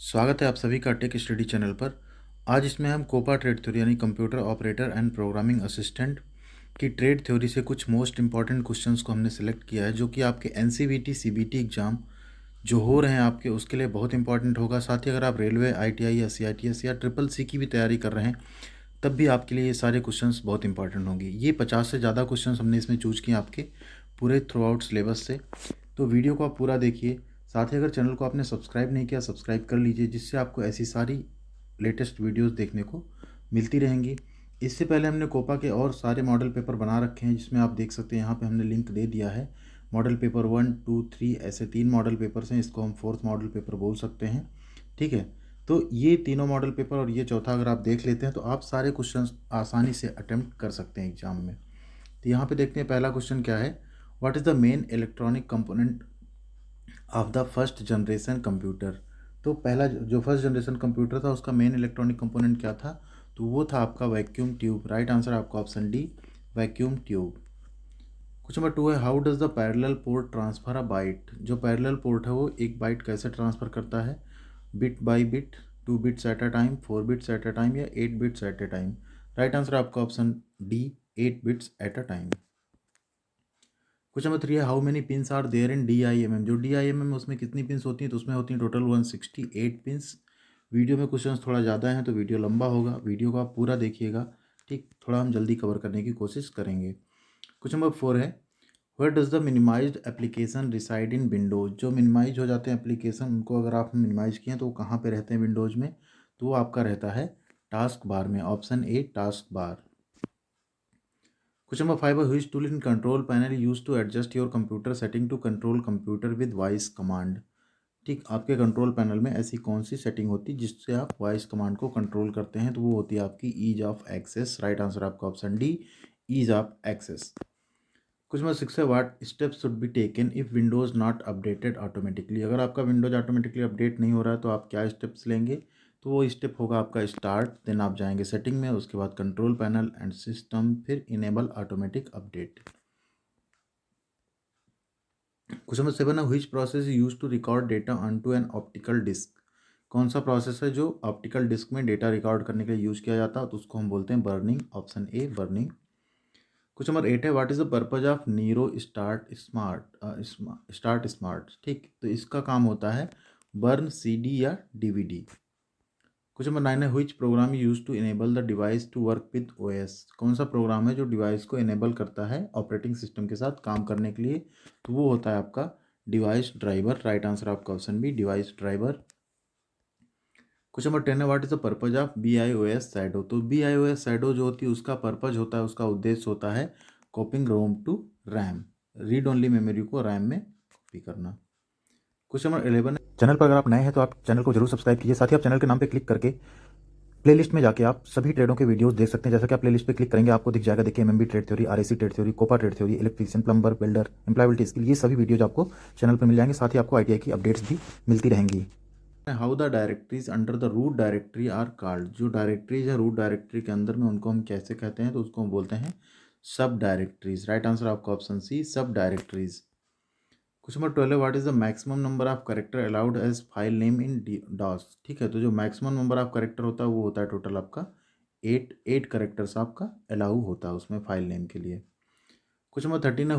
स्वागत है आप सभी का टेक स्टडी चैनल पर। आज इसमें हम कोपा ट्रेड थ्योरी यानी computer operator and programming assistant की ट्रेड थ्योरी से कुछ मोस्ट इंपॉर्टेंट क्वेश्चंस को हमने सेलेक्ट किया है, जो कि आपके एनसीवीटी सीबीटी एग्ज़ाम जो हो रहे हैं आपके उसके लिए बहुत इंपॉर्टेंट होगा। साथ ही अगर आप रेलवे आईटीआई या सीआईटीएस या ट्रिपल सी की भी तैयारी कर रहे हैं तब भी आपके लिए ये सारे क्वेश्चंस बहुत इंपॉर्टेंट होंगे। ये 50 से ज़्यादा क्वेश्चंस हमने इसमें चूज किए आपके पूरे थ्रू आउट सिलेबस से। तो वीडियो को आप पूरा देखिए। साथ ही अगर चैनल को आपने सब्सक्राइब नहीं किया सब्सक्राइब कर लीजिए, जिससे आपको ऐसी सारी लेटेस्ट वीडियोस देखने को मिलती रहेंगी। इससे पहले हमने कोपा के और सारे मॉडल पेपर बना रखे हैं, जिसमें आप देख सकते हैं यहाँ पे हमने लिंक दे दिया है। मॉडल पेपर 1, 2, 3 ऐसे 3 मॉडल पेपर्स हैं। इसको हम 4th मॉडल पेपर बोल सकते हैं। ठीक है, तो ये तीनों मॉडल पेपर और ये चौथा अगर आप देख लेते हैं तो आप सारे क्वेश्चन आसानी से अटेम्प्ट कर सकते हैं एग्जाम में। तो यहाँ पे देखते हैं पहला क्वेश्चन क्या है। What is the main electronic component of the first generation computer. तो पहला जो फर्स्ट जनरेशन कंप्यूटर था उसका मेन इलेक्ट्रॉनिक कंपोनेंट क्या था, तो वो था आपका वैक्यूम ट्यूब। राइट आंसर आपका option D, vacuum tube. Question number 2 है, how does the parallel port transfer a byte. जो पैरेलल पोर्ट है वो एक बाइट कैसे ट्रांसफर करता है, bit by bit, 2 bits at a time, 4 bits at a time या 8 bits at a time. Right answer आपका option D, 8 bits at a time. Question number 3 है, how many pins are there in DIMM। जो DIMM में उसमें कितनी pins होती हैं, तो उसमें होती हैं टोटल 168 पिंस। वीडियो में क्वेश्चंस थोड़ा ज़्यादा हैं तो वीडियो लंबा होगा, वीडियो को आप पूरा देखिएगा। ठीक, थोड़ा हम जल्दी कवर करने की कोशिश करेंगे। क्वेश्चन नंबर 4 है, where does the minimized application reside in Windows. जो मिनिमाइज हो जाते हैं एप्लीकेशन, उनको अगर आप मिनिमाइज किए तो वो कहाँ पे रहते हैं विंडोज में, तो वो आपका रहता है टास्क बार में। Option A, taskbar. Question number 5 है, which tool in control panel use to adjust your computer setting to control computer with voice command. ठीक, आपके कंट्रोल पैनल में ऐसी कौन सी सेटिंग होती है जिससे आप वॉइस कमांड को कंट्रोल करते हैं, तो वो होती है आपकी ease of access. Right answer आपका option D, ease of access. Question number 6 है, what steps should be taken if Windows not updated automatically. अगर आपका विंडोज ऑटोमेटिकली अपडेट नहीं हो रहा है तो आप क्या स्टेप्स लेंगे, तो वो स्टेप होगा आपका स्टार्ट, देन आप जाएंगे सेटिंग में, उसके बाद कंट्रोल पैनल एंड सिस्टम, फिर enable automatic update. Question number 7 है, which process use to record data onto an optical disc. कौन सा प्रोसेस है जो ऑप्टिकल डिस्क में डेटा रिकॉर्ड करने के लिए यूज किया जाता है, तो उसको हम बोलते हैं burning. Option A, burning. Question number 8 है, what is the purpose of Nero start smart. ठीक, तो इसका काम होता है बर्न CD या DVD। क्वेश्चन नंबर 9 है, which program use to enable the device to work with OS। कौन सा प्रोग्राम है जो डिवाइस को इनेबल करता है ऑपरेटिंग सिस्टम के साथ काम करने के लिए, तो वो होता है आपका डिवाइस ड्राइवर। राइट आंसर आपका option B, device driver. Question number 10 है, what is the purpose of BIOS shadow. तो BIOS शैडो जो होती है उसका पर्पज होता है, उसका उद्देश्य होता है copying ROM to RAM, read only memory को रैम में कॉपी करना। क्वेश्चन नंबर 11, चैनल पर अगर आप नए हैं तो आप चैनल को जरूर सब्सक्राइब कीजिए। साथ ही आप चैनल के नाम पे क्लिक करके प्लेलिस्ट में जाके आप सभी ट्रेडों के वीडियोस देख सकते हैं। जैसा कि आप प्लेलिस्ट पे क्लिक करेंगे आपको दिख जाएगा, देखिए MMB trade theory, RAC trade theory, COPA trade theory, electrician, plumber, builder, employability skill, ये सभी वीडियोज आपको चैनल पर मिल जाएंगे। साथ ही आपको ITI की अपडेट्स भी मिलती रहेंगी। How the directories under the root directory are called. जो डायरेक्टरीज है रूट डायरेक्टरी के अंदर में, उनको हम कैसे कहते हैं, तो उसको हम बोलते हैं सब डायरेक्टरीज। राइट आंसर आपका option C, sub directories. Question number 12 है, what is the maximum number of character allowed as file name in DOS। ठीक है, तो जो मैक्सिमम नंबर ऑफ करेक्टर होता है वो होता है टोटल आपका 8 करेक्टर्स आपका अलाउ होता है उसमें फाइल नेम के लिए। क्वेश्चन नंबर 13 है,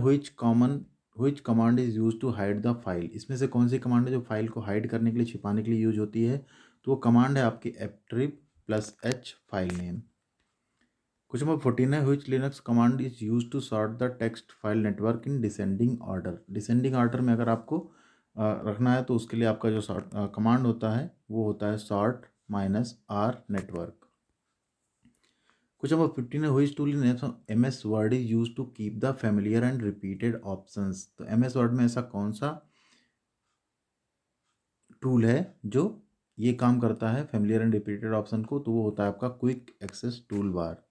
which command is use to hide the file. इसमें से कौन सी कमांड है जो फाइल को हाइड करने के लिए, छिपाने के लिए यूज होती है, तो वो कमांड है आपकी ftrip+h file name. Question number 14 है, which Linux command is use to sort the text file network in descending order. Descending order में अगर आपको रखना है तो उसके लिए आपका जो कमांड होता है वो होता है sort -r network. Question number 15 है, which tool in MS Word is use to keep the familiar and repeated options. तो MS वर्ड में ऐसा कौन सा टूल है जो ये काम करता है फैमिलियर एंड रिपीटेड ऑप्शन को, तो वो होता है आपका quick access tool bar.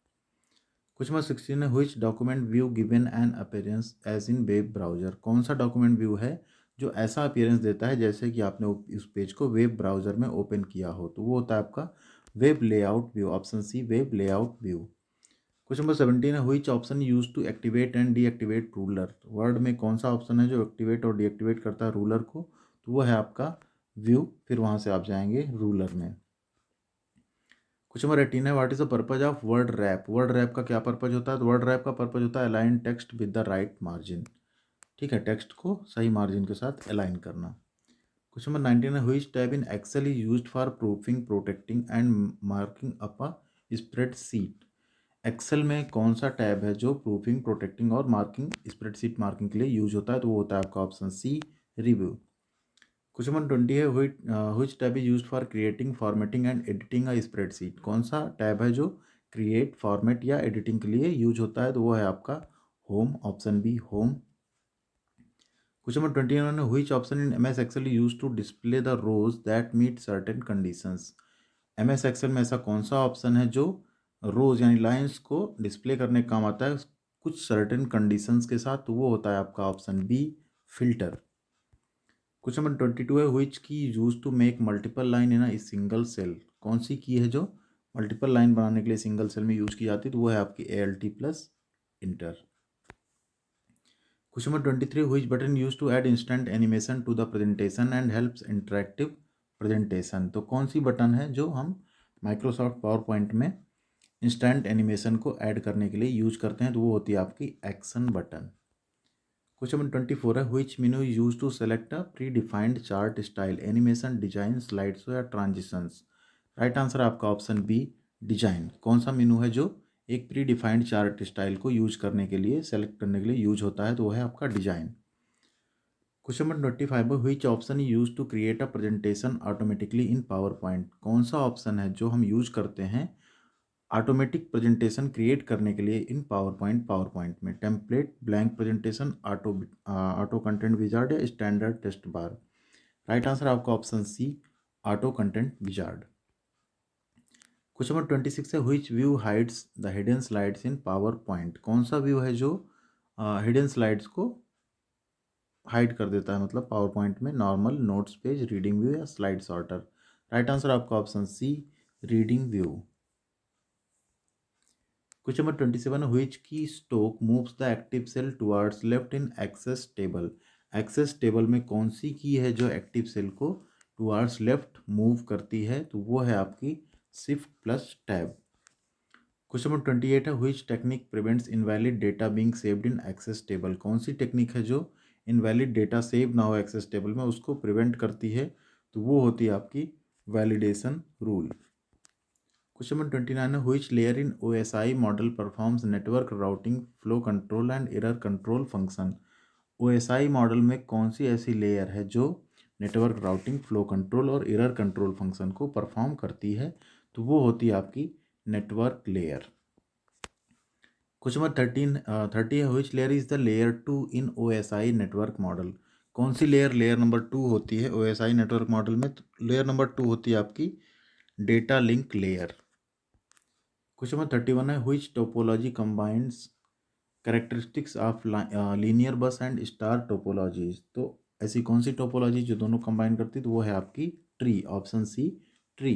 Question number 16 है, which document view given an appearance as in web browser. कौन सा डॉक्यूमेंट व्यू है जो ऐसा अपीयरेंस देता है जैसे कि आपने उस पेज को वेब ब्राउजर में ओपन किया हो, तो वो होता है आपका web layout view. Option C, web layout view. Question number 17 है, which option use to activate and deactivate ruler. Word में कौन सा ऑप्शन है जो एक्टिवेट और डीएक्टिवेट करता है रूलर को, तो वो है आपका व्यू, फिर वहाँ से आप जाएंगे रूलर में। क्वेश्चन नंबर 18 है, what is the purpose of word rap. Word rap का क्या पर्पज होता है? तो वर्ड रैप का पर्पज होता है align text with the right margin. ठीक है, टेक्स्ट को सही मार्जिन के साथ अलाइन करना। क्वेश्चन नंबर 19 है, which tab in Excel is used for proofing, protecting and marking up a spreadsheet. Excel में कौन सा टैब है जो प्रूफिंग, प्रोटेक्टिंग और मार्किंग, स्प्रेडशीट मार्किंग के लिए यूज होता है? तो वो होता है आपका option C, review. Question number 20 है, which tab is used for creating, formatting and editing a spreadsheet. कौन सा टैब है जो क्रिएट, फॉर्मेट या एडिटिंग के लिए यूज होता है? तो वो है आपका home, option B, home. Question number 21 है, which option in M S Excel use to display the rows that meet certain conditions. M S Excel में ऐसा कौन सा ऑप्शन है जो रोज यानी लाइंस को डिस्प्ले करने का काम आता है कुछ सर्टेन कंडीशंस के साथ? तो वो होता है आपका option B, filter. Question number 22 है, which key use to make multiple line in a single cell. कौन सी की है जो मल्टीपल लाइन बनाने के लिए सिंगल सेल में यूज की जाती है? तो वो है आपकी ALT plus enter. Question number 23, which button use to add instant animation to the presentation and helps interactive presentation. तो कौन सी बटन है जो हम माइक्रोसॉफ्ट पावर पॉइंट में इंस्टेंट एनिमेशन को ऐड करने के लिए यूज करते हैं? तो वो होती है आपकी एक्शन बटन। क्वेश्चन नंबर 24 है, which menu use to select a predefined chart style, animation, design, slides या ट्रांजिशंस। राइट आंसर आपका ऑप्शन बी, डिजाइन। कौन सा मेनू है जो एक प्री डिफाइंड चार्ट स्टाइल को यूज करने के लिए, सेलेक्ट करने के लिए यूज होता है? तो वो है आपका डिजाइन। क्वेश्चन नंबर 25 है, which option use to create a presentation automatically in PowerPoint. कौन सा ऑप्शन है जो हम यूज करते हैं ऑटोमेटिक प्रेजेंटेशन क्रिएट करने के लिए इन पावर पॉइंट में? Template, blank presentation, auto content wizard या standard test bar. Right answer आपका option C, auto content wizard. Question number 26 है, which view hides the hidden slides in PowerPoint. कौन सा view है जो hidden slides को hide कर देता है, मतलब पावर पॉइंट में? Normal, notes page, reading view या स्लाइड सॉर्टर। राइट आंसर आपका option C, reading view. Question number 27, which key stroke moves the active cell towards left in access table. Access table में कौन सी key है जो active cell को towards left move करती है? तो वो है आपकी shift plus tab. Question number 28 है, which technique prevents invalid data being saved in access table. कौन सी टेक्निक है जो इनवैलिड डेटा सेव ना हो एक्सेस टेबल में, उसको प्रिवेंट करती है? तो वो होती है आपकी वैलिडेशन रूल। क्वेश्चन नंबर 29 है, which layer in OSI model performs network routing, flow control and error control function. OSI model में कौन सी ऐसी लेयर है जो नेटवर्क राउटिंग, फ्लो कंट्रोल और एरर कंट्रोल फंक्शन को परफॉर्म करती है? तो वो होती है आपकी नेटवर्क लेयर। क्वेश्चन नंबर 30 है, which layer is the layer 2 in OSI network model. कौन सी लेयर लेयर नंबर 2 होती है OSI नेटवर्क मॉडल में? तो लेयर नंबर 2 होती है आपकी data link layer. Question number 31 है, which topology combines characteristics of linear बस एंड स्टार टोपोलॉजीज। तो ऐसी कौन सी टोपोलॉजी जो दोनों कंबाइन करती है? तो वो है आपकी tree, option C, tree.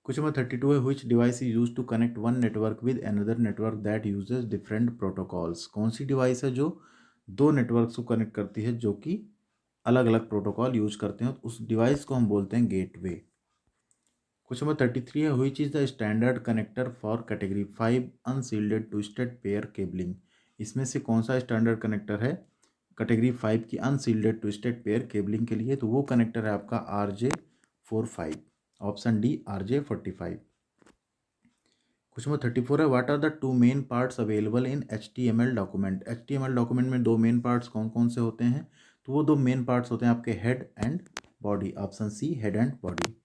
Question number 32 है, which device is use to connect one network with another network that uses different protocols. कौन सी डिवाइस है जो दो नेटवर्क्स को कनेक्ट करती है जो कि अलग अलग प्रोटोकॉल यूज करते हैं? उस डिवाइस को हम बोलते हैं गेटवे। क्वेश्चन नंबर 33 है, which is the standard connector for category 5 unshielded twisted pair cabling. इसमें से कौन सा स्टैंडर्ड कनेक्टर है कैटेगरी 5 की अनसील्डेड ट्विस्टेड पेयर केबलिंग के लिए? तो वो कनेक्टर है आपका RJ45, option D, RJ45। Question number 34 है, what are the two main parts available in HTML document. HTML document में दो मेन पार्ट्स कौन कौन से होते हैं? तो वो दो मेन पार्ट्स होते हैं आपके head and body, option C, head and body.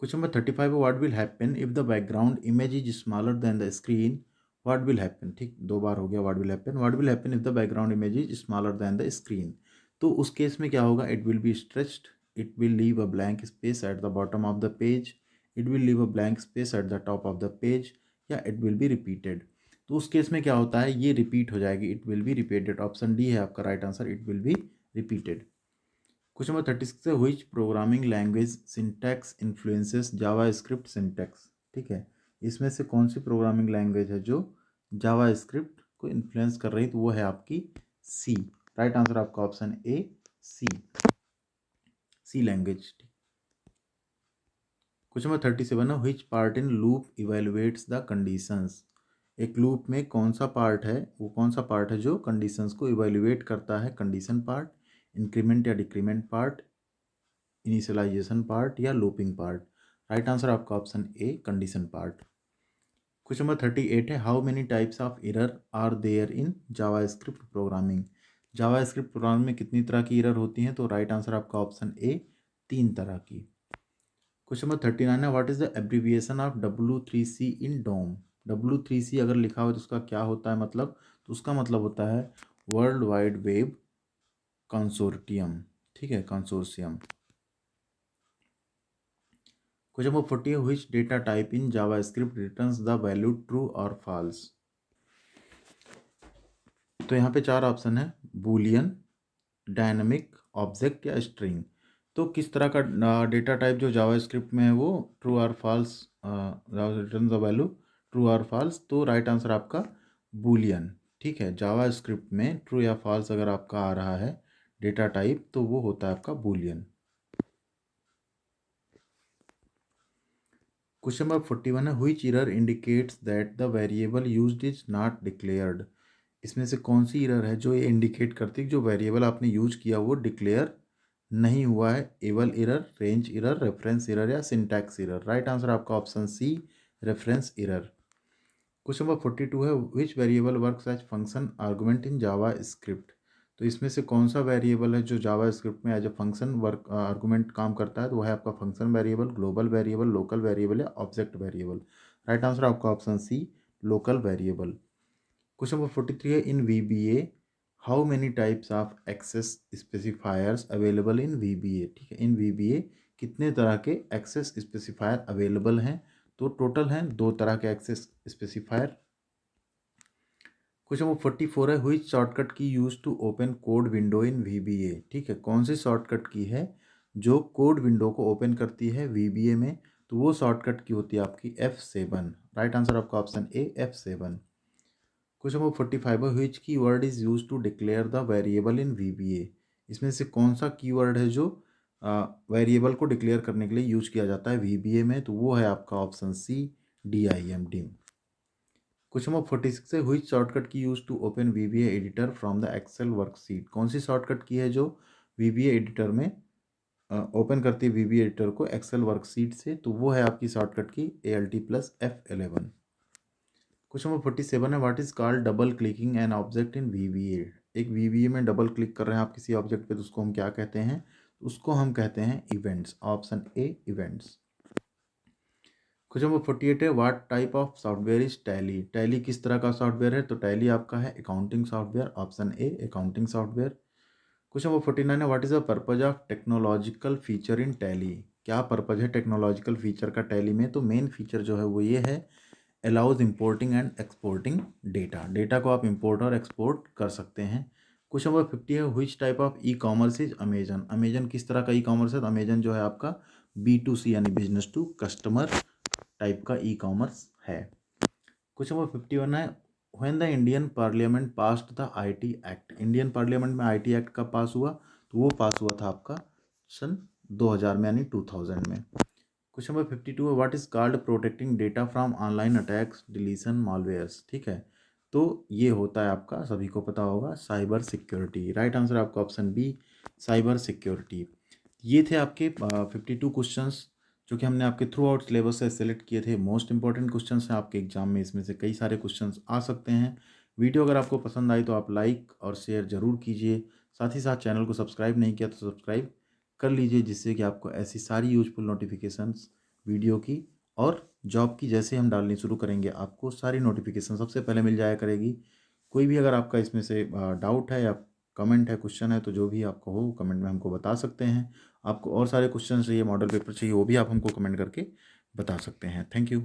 Question number 35 है, what will happen if the background image is smaller than the screen. What will happen, ठीक, दो बार हो गया what will happen. What will happen if the background image is smaller than the screen. तो उस case में क्या होगा? It will be stretched, it will leave a blank space at the bottom of the page, it will leave a blank space at the top of the page, या it will be repeated. तो उस case में क्या होता है? ये repeat हो जाएगी, it will be repeated. Option D है आपका right answer, it will be repeated. Question number 36 है, which programming language syntax influences Java script syntax. ठीक है, इसमें से कौन सी प्रोग्रामिंग लैंग्वेज है जो जावा स्क्रिप्ट को इन्फ्लुएंस कर रही है? तो वो है आपकी सी। राइट आंसर आपका option A, C. C language. Question number 37 है, which part in loop evaluates the conditions. एक लूप में कौन सा पार्ट है, वो कौन सा पार्ट है जो कंडीशंस को इवेलुएट करता है? कंडीशन पार्ट, इंक्रीमेंट या डिक्रीमेंट पार्ट, इनिशियलाइजेशन पार्ट या लूपिंग पार्ट। राइट आंसर आपका option A, condition part. Question number 38 है, how many types of error are there in JavaScript programming. JavaScript programming में कितनी तरह की एरर होती हैं? तो राइट आंसर आपका ऑप्शन ए, 3 तरह की। क्वेश्चन नंबर 39 है, what is the abbreviation of W3C in DOM. W3C अगर लिखा हो तो उसका क्या होता है मतलब? तो उसका मतलब होता है वर्ल्ड वाइड वेब कंसोर्टियम। ठीक है, कंसोर्शियम। क्वेश्चन नंबर 40 है, which data type in JavaScript returns the value true और फॉल्स। तो यहाँ पे 4 ऑप्शन है, बूलियन, डायनेमिक, ऑब्जेक्ट या स्ट्रिंग। तो किस तरह का डेटा टाइप जो जावास्क्रिप्ट में है वो ट्रू और false return the value true और फॉल्स। तो राइट आंसर आपका बूलियन। ठीक है, जावास्क्रिप्ट में ट्रू या फॉल्स अगर आपका आ रहा है डेटा टाइप तो वो होता है आपका बूलियन। क्वेश्चन नंबर 41 है, which error indicates that the variable used is not declared. इसमें से कौन सी एरर है जो ये इंडिकेट करती है कि जो वेरिएबल आपने यूज किया वो डिक्लेयर नहीं हुआ है? Eval error, range error, reference error या सिंटैक्स एरर। राइट आंसर आपका option C, reference error. Question number 42 है, which variable works as function argument in JavaScript. तो इसमें से कौन सा वेरिएबल है जो जावा स्क्रिप्ट में as a function work argument काम करता है? तो वह है आपका function variable, global variable, local variable या ऑब्जेक्ट वेरिएबल। राइट आंसर आपका ऑप्शन सी, लोकल वेरिएबल। क्वेश्चन नंबर 43 है, in VBA how many types of access specifiers available in VBA। ठीक है, इन VBA कितने तरह के एक्सेस स्पेसिफायर अवेलेबल हैं? तो टोटल हैं 2 तरह के एक्सेस स्पेसिफायर। क्वेश्चन नंबर 44 है, हुई shortcut key use to open code window in VBA। ठीक है, कौन सी शॉर्टकट की है जो कोड विंडो को ओपन करती है VBA में? तो वो शॉर्टकट की होती है आपकी F7। राइट आंसर आपका option A, F7। Question number 45 है, which key word is use to declare the variable in VBA। इसमें से कौन सा कीवर्ड है जो वेरिएबल को डिक्लेयर करने के लिए यूज किया जाता है VBA में? तो वो है आपका option C, DIM, dim. Question number 46 है, which shortcut key use to open VBA editor from the Excel worksheet. कौन सी शॉर्टकट की है जो VBA एडिटर में ओपन करती है VBA एडिटर को एक्सेल वर्कशीट से? तो वो है आपकी शॉर्टकट की ALT+F11। क्वेश्चन नंबर 47 है, what is called double clicking an object in VBA। एक VBA में डबल क्लिक कर रहे हैं आप किसी ऑब्जेक्ट पे तो उसको हम क्या कहते हैं? उसको हम कहते हैं events. Option A, events. Question number 48 है, what type of software is tally. Tally किस तरह का सॉफ्टवेयर है? तो टैली आपका है accounting software. Option A, accounting software. Question number 49 है, what is the purpose of technological feature in tally. क्या पर्पज है टेक्नोलॉजिकल फीचर का टैली में? तो मेन फीचर जो है वो ये है, allows importing and exporting data. Data को आप इम्पोर्ट और एक्सपोर्ट कर सकते हैं। क्वेश्चन नंबर 50 है, which type of e commerce is Amazon. Amazon किस तरह का ई कॉमर्स है? तो अमेजन जो है आपका B2C यानी बिजनेस टू कस्टमर टाइप का ई कॉमर्स है। क्वेश्चन नंबर 51 है, when the Indian parliament passed the IT act. Indian parliament में IT एक्ट कब पास हुआ? तो वो पास हुआ था आपका सन 2000 में यानी 2000 में। क्वेश्चन नंबर 52 है, what is called protecting data from online attacks, deletion, malwares. ठीक है, तो ये होता है आपका, सभी को पता होगा, साइबर सिक्योरिटी। राइट आंसर आपका ऑप्शन बी, साइबर सिक्योरिटी। ये थे आपके 52 क्वेश्चंस जो कि हमने आपके थ्रू आउट सिलेबस से सेलेक्ट किए थे। मोस्ट इंपॉर्टेंट क्वेश्चंस हैं आपके एग्जाम में, इसमें से कई सारे क्वेश्चंस आ सकते हैं। वीडियो अगर आपको पसंद आई तो आप लाइक और शेयर ज़रूर कीजिए। साथ ही साथ चैनल को सब्सक्राइब नहीं किया तो सब्सक्राइब कर लीजिए, जिससे कि आपको ऐसी सारी यूजफुल नोटिफिकेशंस वीडियो की और जॉब की जैसे हम डालनी शुरू करेंगे आपको सारी नोटिफिकेशन सबसे पहले मिल जाया करेगी। कोई भी अगर आपका इसमें से डाउट है या कमेंट है, क्वेश्चन है, तो जो भी आपको हो कमेंट में हमको बता सकते हैं। आपको और सारे क्वेश्चन चाहिए, मॉडल पेपर चाहिए, वो भी आप हमको कमेंट करके बता सकते हैं। Thank you.